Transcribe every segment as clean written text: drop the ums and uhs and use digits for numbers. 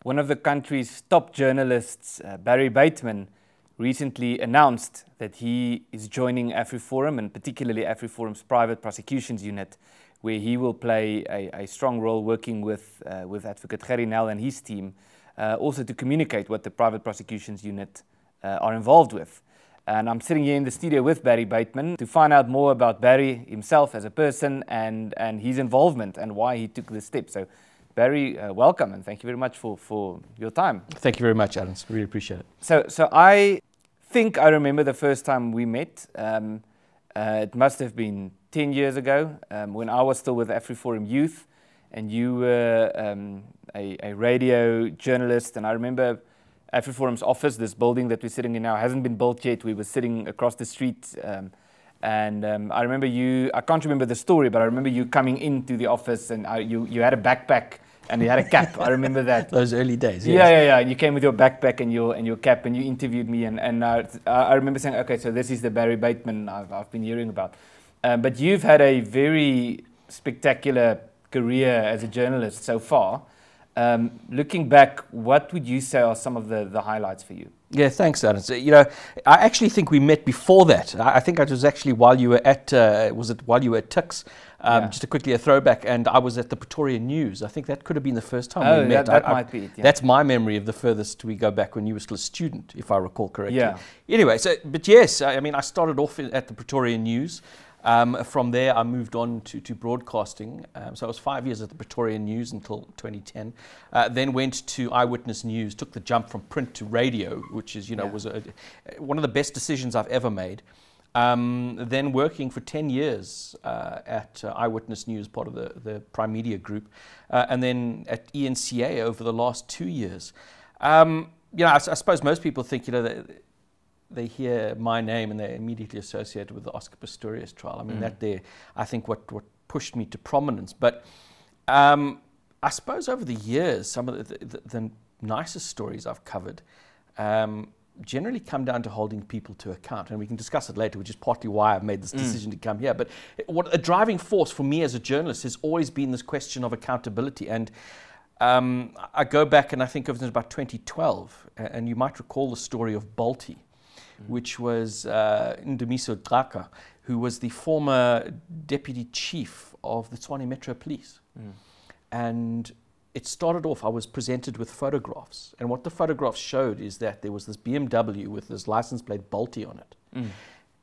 One of the country's top journalists, Barry Bateman, recently announced that he is joining AfriForum, and particularly AfriForum's Private Prosecutions Unit, where he will play a strong role working with Advocate Gerry Nel and his team, also to communicate what the Private Prosecutions Unit are involved with. And I'm sitting here in the studio with Barry Bateman to find out more about Barry himself as a person and his involvement and why he took this step. So, Barry, welcome, and thank you very much for your time. Thank you very much, Alan. Really appreciate it. So I think I remember the first time we met. It must have been 10 years ago when I was still with AfriForum Youth, and you were a radio journalist. And I remember AfriForum's office, this building that we're sitting in now, hasn't been built yet. We were sitting across the street. I remember you, I can't remember the story, but I remember you coming into the office and you had a backpack and you had a cap. I remember that. Those early days, yes. Yeah. And you came with your backpack and your cap and you interviewed me. And I remember saying, okay, so this is the Barry Bateman I've been hearing about. But you've had a very spectacular career as a journalist so far. Looking back, what would you say are some of the highlights for you? Yeah, thanks, Alan. So, I actually think we met before that. I think it was actually while you were at, while you were at Tux? Just quickly a throwback, and I was at the Pretoria News. I think that could have been the first time we met. That might be it, yeah. That's my memory of the furthest we go back when you were still a student, if I recall correctly. Yeah. Anyway, but yes, I mean, I started off at the Pretoria News. From there, I moved on to broadcasting. So I was 5 years at the Pretoria News until 2010. Then went to Eyewitness News, took the jump from print to radio, which is, was one of the best decisions I've ever made. Then working for 10 years at Eyewitness News, part of the Prime Media Group, and then at ENCA over the last 2 years. I suppose most people think, they hear my name and they're immediately associated with the Oscar Pistorius trial. I mean, I think what pushed me to prominence. But I suppose over the years, some of the nicest stories I've covered generally come down to holding people to account. And we can discuss it later, which is partly why I've made this decision to come here. But what a driving force for me as a journalist has always been this question of accountability. And I go back and I think of it about 2012, and you might recall the story of Balti, which was Ndumiso Draka, who was the former deputy chief of the Tshwane Metro Police. And it started off, I was presented with photographs. And what the photographs showed is that there was this BMW with this license plate Balti on it.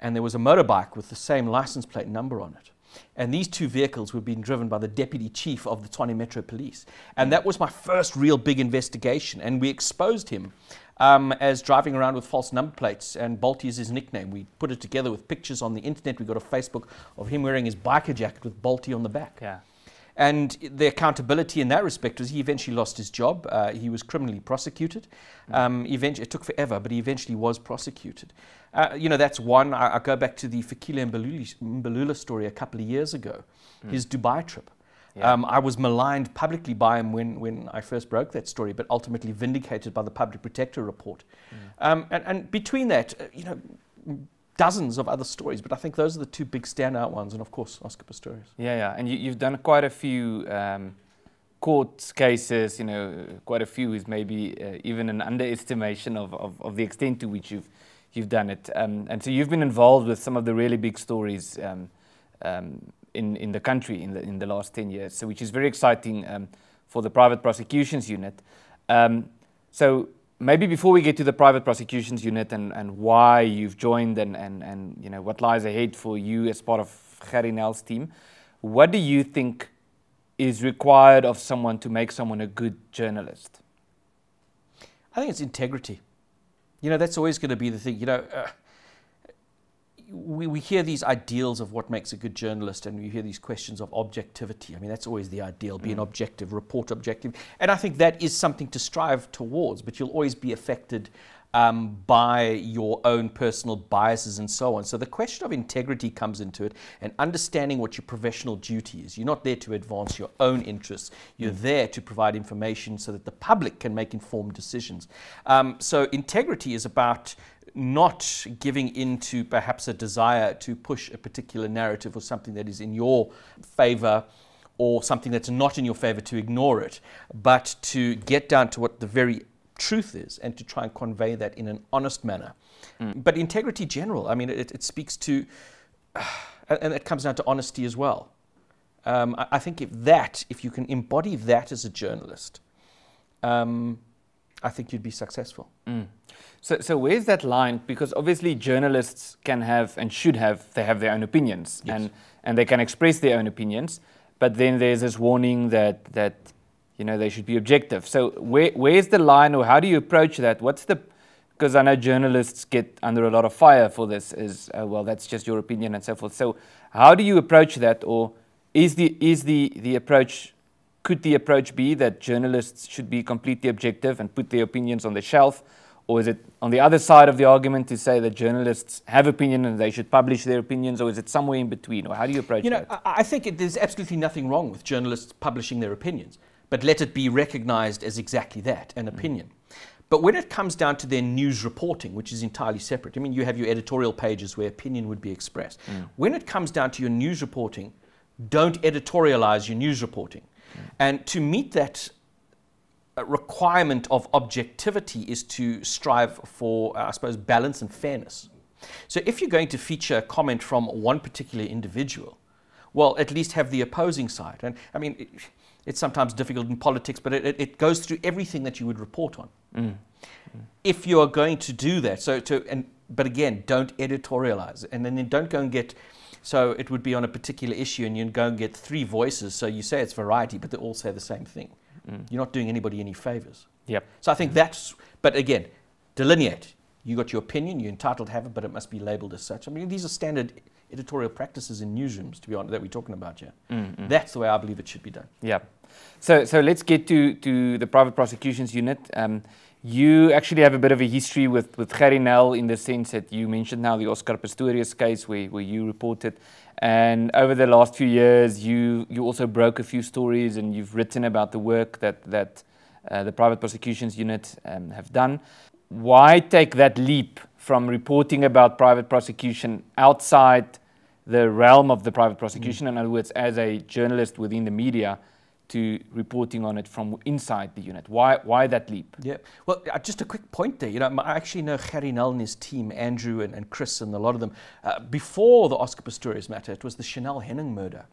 And there was a motorbike with the same license plate number on it. And these two vehicles were being driven by the deputy chief of the Tshwane Metro Police. And that was my first real big investigation. And we exposed him as driving around with false number plates, and Balti is his nickname. We put it together with pictures on the internet. We got a Facebook of him wearing his biker jacket with Balti on the back. Yeah. And the accountability in that respect was he eventually lost his job. He was criminally prosecuted. Eventually, it took forever, but he eventually was prosecuted. That's one. I go back to the Fikile Mbalula story a couple of years ago, his Dubai trip. Yeah. I was maligned publicly by him when I first broke that story, but ultimately vindicated by the Public Protector report. And between that, dozens of other stories, but I think those are the two big standout ones, and of course, Oscar Pistorius. Yeah. And you've done quite a few court cases, quite a few is maybe even an underestimation of the extent to which you've done it. And so you've been involved with some of the really big stories in the country in the last 10 years, so which is very exciting for the Private Prosecutions Unit. So maybe before we get to the Private Prosecutions Unit and why you've joined and what lies ahead for you as part of Gerry Nel's team, what do you think is required of someone to make someone a good journalist? I think it's integrity. That's always going to be the thing. We hear these ideals of what makes a good journalist, and we hear these questions of objectivity. I mean, that's always the ideal, be an objective, report objective. And I think that is something to strive towards, but you'll always be affected by your own personal biases and so on. So the question of integrity comes into it, and understanding what your professional duty is. You're not there to advance your own interests. You're there to provide information so that the public can make informed decisions. So integrity is about not giving into perhaps a desire to push a particular narrative or something that is in your favor or something that's not in your favor, to ignore it, but to get down to what the very truth is and to try and convey that in an honest manner. But integrity general, I mean, it speaks to, and it comes down to honesty as well. I think if you can embody that as a journalist, I think you'd be successful. So where's that line? Because obviously journalists can have and should have, they have their own opinions, Yes. and they can express their own opinions, but then there's this warning that you know, they should be objective. So where's the line, or how do you approach that? Because I know journalists get under a lot of fire for this, well, that's just your opinion and so forth. So how do you approach that, or is the approach, could the approach be that journalists should be completely objective and put their opinions on the shelf? Or is it on the other side of the argument to say that journalists have opinion and they should publish their opinions, or is it somewhere in between? Or how do you approach that? I think there's absolutely nothing wrong with journalists publishing their opinions, but let it be recognized as exactly that, an opinion. But when it comes down to their news reporting, which is entirely separate, I mean, you have your editorial pages where opinion would be expressed. When it comes down to your news reporting, don't editorialize your news reporting. And to meet that requirement of objectivity is to strive for, I suppose, balance and fairness. So if you're going to feature a comment from one particular individual, well, at least have the opposing side. And I mean, it's sometimes difficult in politics, but it goes through everything that you would report on. If you are going to do that, but again, don't editorialize, and then don't go and get, so it would be on a particular issue and you go and get 3 voices, so you say it's variety, but they all say the same thing. You're not doing anybody any favors. Yep. So I think but again, delineate. You got your opinion, you're entitled to have it, but it must be labeled as such. I mean, these are standard editorial practices in newsrooms, to be honest, that we're talking about here. That's the way I believe it should be done. Yeah. So let's get to the Private Prosecutions Unit. You actually have a bit of a history with Gerrie Nel, in the sense that you mentioned now the Oscar Pistorius case where you reported. And over the last few years, you also broke a few stories, and you've written about the work that the Private Prosecutions Unit have done. Why take that leap from reporting about private prosecution outside the realm of the private prosecution, in other words, as a journalist within the media, to reporting on it from inside the unit? Why that leap? Yeah, well, just a quick point there. You know, I actually know Gerrie Nel and his team, Andrew and Chris and a lot of them. Before the Oscar Pistorius matter, it was the Chanel Henning murder.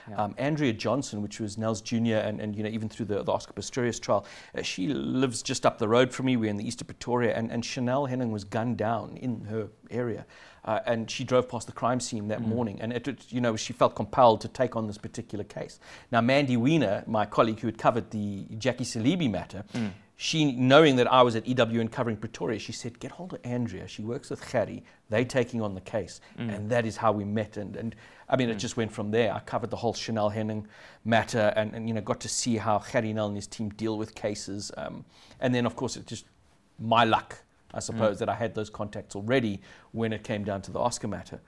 Yeah. Andrea Johnson, which was Nell's junior, and you know, even through the Oscar Pistorius trial, she lives just up the road from me. We're in the east of Pretoria, and Chanel Henning was gunned down in her area. And she drove past the crime scene that morning, and you know, she felt compelled to take on this particular case. Now, Mandy Wiener, my colleague who had covered the Jackie Salibi matter, she, knowing that I was at EWN covering Pretoria, she said, get hold of Andrea. She works with Gerrie. They're taking on the case. And that is how we met. And I mean, it just went from there. I covered the whole Chanel Henning matter and you know, got to see how Gerrie Nel and his team deal with cases. And then, of course, it just my luck, I suppose, that I had those contacts already when it came down to the Oscar matter.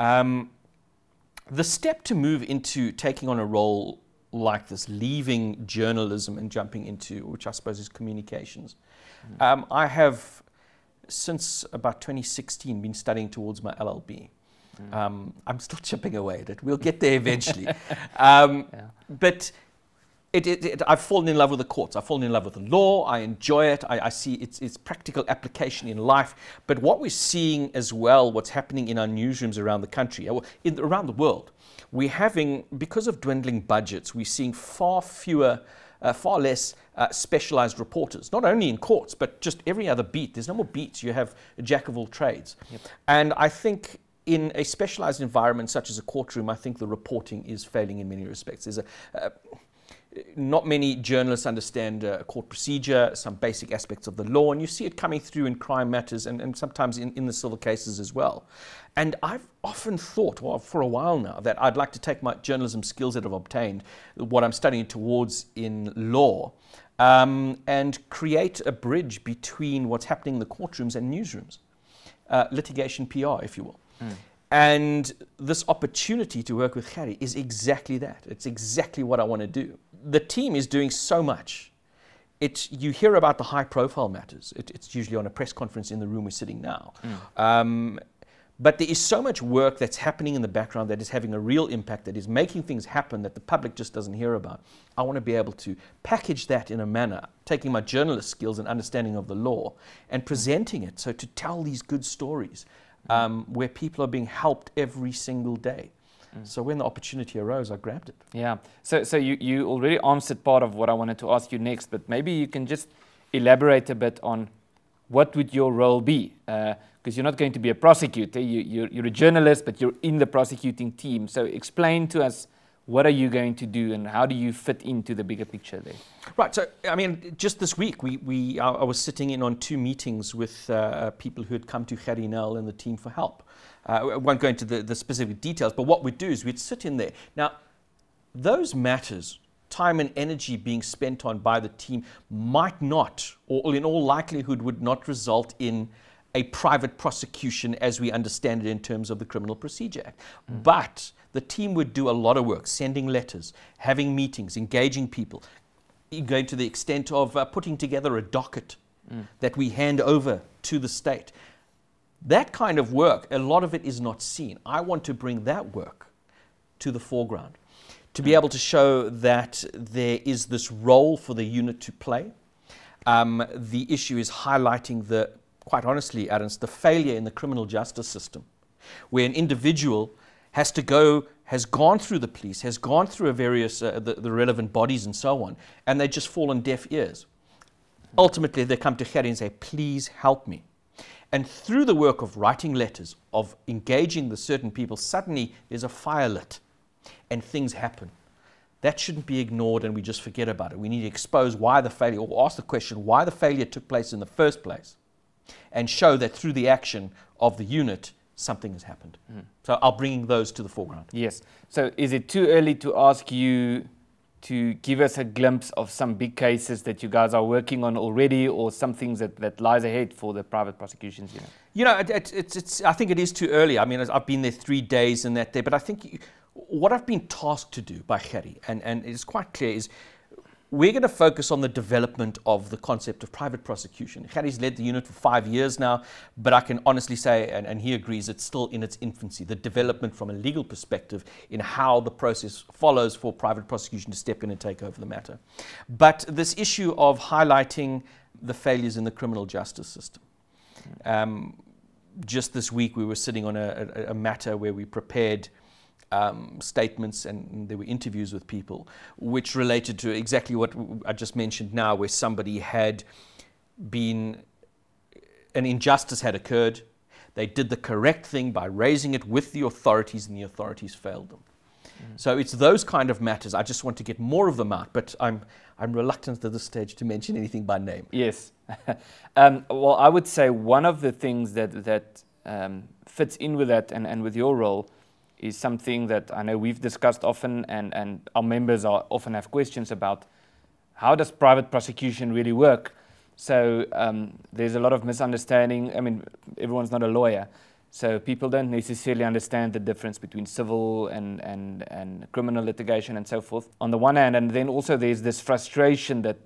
The step to move into taking on a role like this, leaving journalism and jumping into, which I suppose is communications. I have, since about 2016, been studying towards my LLB. I'm still chipping away at it. We'll get there eventually. But I've fallen in love with the courts. I've fallen in love with the law. I enjoy it. I see its practical application in life. But what we're seeing as well, what's happening in our newsrooms around the country, around the world, we're having, because of dwindling budgets, we're seeing far less specialized reporters, not only in courts, but just every other beat. There's no more beats. You have a jack of all trades. Yep. And I think in a specialized environment such as a courtroom, I think the reporting is failing in many respects. There's not many journalists understand court procedure, some basic aspects of the law, and you see it coming through in crime matters and sometimes in the civil cases as well. And I've often thought, well, for a while now, that I'd like to take my journalism skills that I've obtained, what I'm studying towards in law, and create a bridge between what's happening in the courtrooms and newsrooms, litigation PR, if you will. And this opportunity to work with Gerrie is exactly that. It's exactly what I want to do. The team is doing so much. You hear about the high-profile matters. It's usually on a press conference in the room we're sitting now. But there is so much work that's happening in the background that is having a real impact, that is making things happen that the public just doesn't hear about. I want to be able to package that in a manner, taking my journalist skills and understanding of the law and presenting it, so to tell these good stories where people are being helped every single day. So when the opportunity arose, I grabbed it. Yeah. So you already answered part of what I wanted to ask you next, but maybe you can just elaborate a bit on what would your role be? Because you're not going to be a prosecutor, you're a journalist, but you're in the prosecuting team. So explain to us, what are you going to do and how do you fit into the bigger picture there? Right, so I mean, just this week, I was sitting in on 2 meetings with people who had come to Gerrie Nel and the team for help. I won't go into the specific details, but what we'd do is we'd sit in there. Now, those matters, time and energy being spent on by the team, might not, or in all likelihood would not result in a private prosecution as we understand it in terms of the Criminal Procedure Act. But the team would do a lot of work, sending letters, having meetings, engaging people, going to the extent of putting together a docket that we hand over to the state. That kind of work, a lot of it is not seen. I want to bring that work to the foreground, to be able to show that there is this role for the unit to play. The issue is highlighting quite honestly, Adams, the failure in the criminal justice system, where an individual has gone through the police, has gone through the relevant bodies and so on, and they just fall on deaf ears. Ultimately, they come to Gerrie and say, please help me. And through the work of writing letters, of engaging the certain people, suddenly there's a fire lit and things happen. That shouldn't be ignored and we just forget about it. We need to expose why the failure, or ask the question why the failure took place in the first place, and show that through the action of the unit, something has happened. So I'll bring those to the foreground. Yes. So is it too early to ask you to give us a glimpse of some big cases that you guys are working on already, or some things that lies ahead for the Private Prosecutions Unit? You know, I think it is too early. I mean, I've been there 3 days and that day, but I think what I've been tasked to do by Gerrie, and it's quite clear, is we're going to focus on the development of the concept of private prosecution. Gerrie's led the unit for 5 years now, but I can honestly say, and he agrees, it's still in its infancy, the development from a legal perspective in how the process follows for private prosecution to step in and take over the matter. But this issue of highlighting the failures in the criminal justice system. Just this week we were sitting on a matter where we prepared statements, and there were interviews with people which related to exactly what I just mentioned now, where somebody had been, an injustice had occurred, they did the correct thing by raising it with the authorities, and the authorities failed them. So it's those kind of matters. I just want to get more of them out, but I'm reluctant at this stage to mention anything by name. Yes. Well, I would say one of the things that fits in with that and with your role is something that I know we've discussed often, and our members often have questions about. How does private prosecution really work? So there's a lot of misunderstanding. I mean, everyone's not a lawyer, so people don't necessarily understand the difference between civil and criminal litigation and so forth, on the one hand, and then also there's this frustration that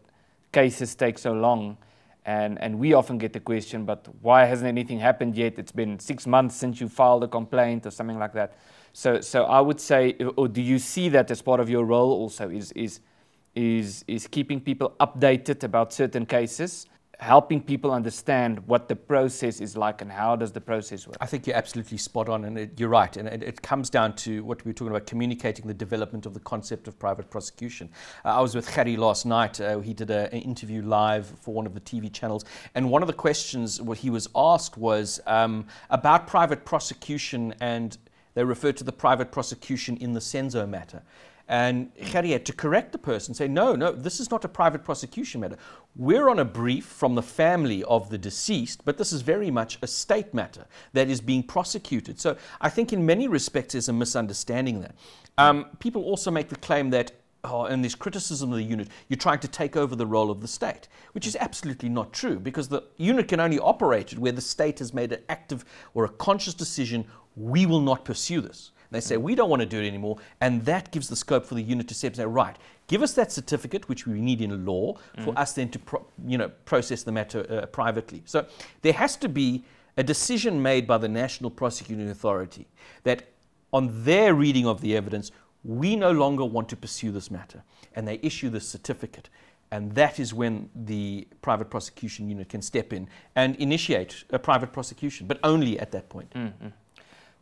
cases take so long. And we often get the question, but why hasn't anything happened yet? It's been 6 months since you filed a complaint or something like that. So I would say, or do you see that as part of your role also, is keeping people updated about certain cases, helping people understand what the process is like and how does the process work? I think you're absolutely spot on, and you're right. And it comes down to what we were talking about, communicating the development of the concept of private prosecution. I was with Gerrie last night. He did an interview live for one of the TV channels. And one of the questions what he was asked was about private prosecution, and they referred to the private prosecution in the Senzo matter. And Gerrie had to correct the person, say, no, this is not a private prosecution matter. We're on a brief from the family of the deceased, but this is very much a state matter that is being prosecuted. So I think in many respects there's a misunderstanding there. People also make the claim that, and there's criticism of the unit, you're trying to take over the role of the state, which is absolutely not true, because the unit can only operate where the state has made an active or a conscious decision, we will not pursue this. They say, we don't want to do it anymore, and that gives the scope for the unit to step and say, right, give us that certificate, which we need in law, for us then to process the matter privately. So there has to be a decision made by the National Prosecuting Authority that on their reading of the evidence, we no longer want to pursue this matter, and they issue this certificate. And that is when the Private Prosecution Unit can step in and initiate a private prosecution, but only at that point. Mm-hmm.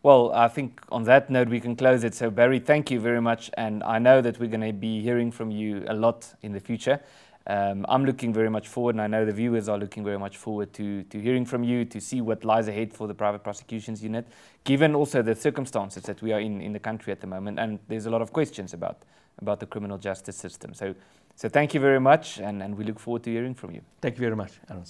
Well, I think on that note we can close it. So Barry, thank you very much, and I know that we're going to be hearing from you a lot in the future. I'm looking very much forward, and I know the viewers are looking very much forward to hearing from you, to see what lies ahead for the Private Prosecutions Unit, given also the circumstances that we are in the country at the moment, and there's a lot of questions about the criminal justice system. So thank you very much, and we look forward to hearing from you. Thank you very much, Alan.